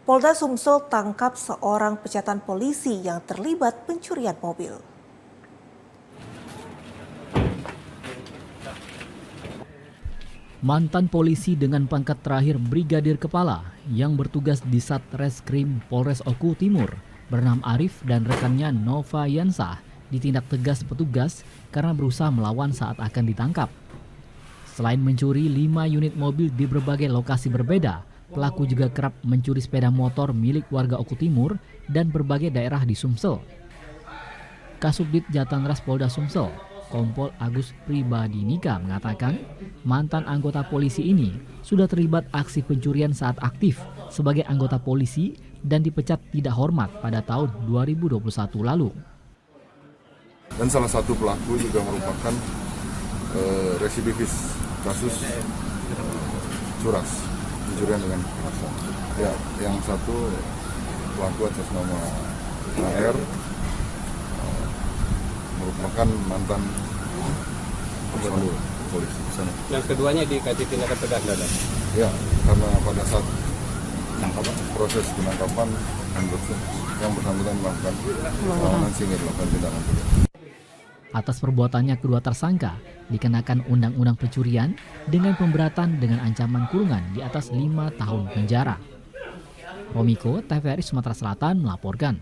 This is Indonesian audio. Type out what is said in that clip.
Polda Sumsel tangkap seorang pecatan polisi yang terlibat pencurian mobil. Mantan polisi dengan pangkat terakhir Brigadir Kepala yang bertugas di Satreskrim Polres Oku Timur bernama Arif dan rekannya Nova Yansah ditindak tegas petugas karena berusaha melawan saat akan ditangkap. Selain mencuri 5 unit mobil di berbagai lokasi berbeda, pelaku juga kerap mencuri sepeda motor milik warga Oku Timur dan berbagai daerah di Sumsel. Kasubdit Jatanras Polda Sumsel, Kompol Agus Pribadinika mengatakan mantan anggota polisi ini sudah terlibat aksi pencurian saat aktif sebagai anggota polisi dan dipecat tidak hormat pada tahun 2021 lalu. Dan salah satu pelaku juga merupakan residivis kasus curas, pencurian dengan kekerasan. Ya, yang satu pelaku atas nama AR merupakan mantan personil polisi di sana. Yang keduanya dikasih tindakan tegas, Dadan? Ya, karena pada saat proses penangkapan yang bersangkutan melakukan perlawanan sehingga dilakukan tindakan tegas. Atas perbuatannya kedua tersangka dikenakan Undang-Undang Pencurian dengan pemberatan dengan ancaman kurungan di atas 5 tahun penjara. Romiko, TVRI Sumatera Selatan melaporkan.